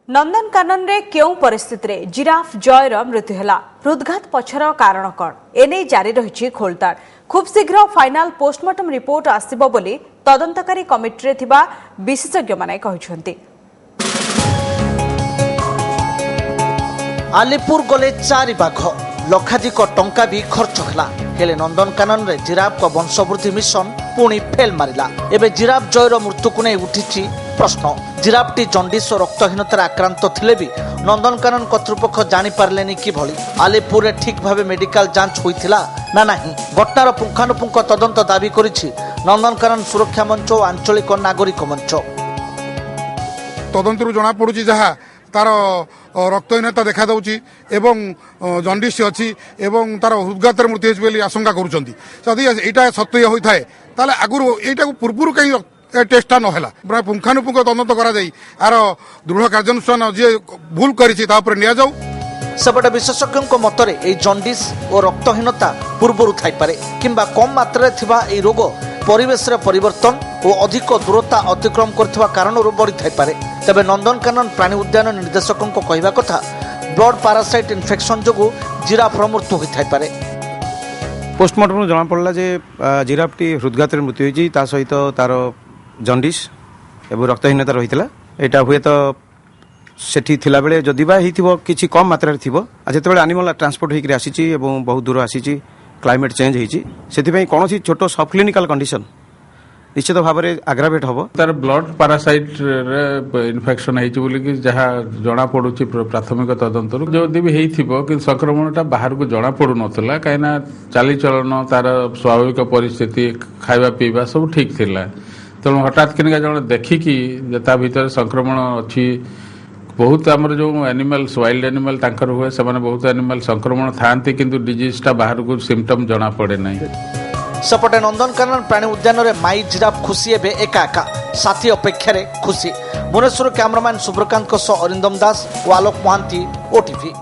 नंदनकानन रे क्यों परिस्थिति रे जिराफ जयर मृत्यु है हृदघात पछर कारण कौन एने जारी रही खोलताड़ खूब शीघ्र फाइनाल पोस्टमार्टम रिपोर्ट आसिबो बोली तदंतकारी कमिटी रे थिबा विशेषज्ञ माने कहिसंती। आलिपुर गले 4 बाघ लक्षाधिक टंका भी खर्च होला हेले नंदनकानन रे जिराफ को वंशवृद्धि मिशन पुणी फेल मारिला। एबे जिराफ जयर मृत्यु को नहीं उठी प्रश्न। जिराफटी जंडिस और रक्तहीनतार आक्रांत थिले भी नंदनकानन कर्तृपक्ष जानी पारलेनी कि भली आलिपुर ठीक भावे मेडिकल जांच होइथिला ना नहीं। घटनार पुंखानुपुंख तदंत दाबी करिछि नंदनकानन सुरक्षा मंच और आंचलिक नागरिक मंच। तदंतरू जना पड़ुछि जहा तार रक्तहीनता देखा दउछि एवं जंडिस अछि एवं तार हृदघातर मृत्यु होइछि बोली आशंका करूछन्ती। जदि एटा सत्य होइथाय ताले आगुरु एटा पूर्वरु कहीं टेस्टा नहेला प्राय पुंखानुपुंख तदंत करा जाई आर दृढ़ कार्यानुष्ठान जे भूल करिछि ता ऊपर निया जाऊ। सेपटे विशेषज्ञों मतरे ए जंडिस और रक्तहीनता पूर्वरु थाई पारे किंबा कम मात्रा थिबा ए रोग परिवेश रे परिवर्तन और अधिक दूरता अतिक्रम करथिबा कारणरु बढ़ी थाई पारे। तबे नंदनकानन प्राणी उद्यान निर्देशकों कहवा कथा ब्लड पारासाइट इन्फेक्शन जोगु जिराफ मृत्यु होई थाई पारे। पोस्टमार्टम जना पड़ला जे जिराफटी हृदघात मृत्यु होइछि ता सहित तार जंडिस एवं रक्तहीनता रही एटा हुए तो सेठी थिला बेले जदि बा हिथिबो किछि कम मात्रा रे थिबो जेते बेले एनिमल ट्रांसपोर्ट होइकरी आसीछि एवं बहुत दूर आसीछि क्लाइमेट चेंज होइछि सेति पई कोनोसी छोटो सब क्लिनिकल कंडीशन निश्चित भाव में आग्रावेट हम तार ब्लड पारासाइट इन्फेक्शन होइछि बोली कि जहा जना पडुछि प्राथमिक तदंतर जदि भी हेइथिबो कि संक्रमणटा बाहर को जना पडु नथला काइना चाली चलन तार स्वाभाविक परिस्थिति खाइबा पीबा सब ठीक थिला तेणु हठात किनका जन देखिकी ता भीतर संक्रमण अच्छी बहुत आमर जो एनिमल्स वाइल्ड एनिमल तांकर हुए से बहुत एनिमल संक्रमण थांती किंतु डिजीजटा बाहर को सिम्पटम जना पड़े नहीं। सेपटे नंदनकानन प्राणी उद्यान रे माई जिराफ खुशी एबे एका एका साथी अपेक्षा रे खुशी। भुवनेश्वर कैमरामैन सुब्रकांत अरिंदम दास और आलोक महांती ओटीवी।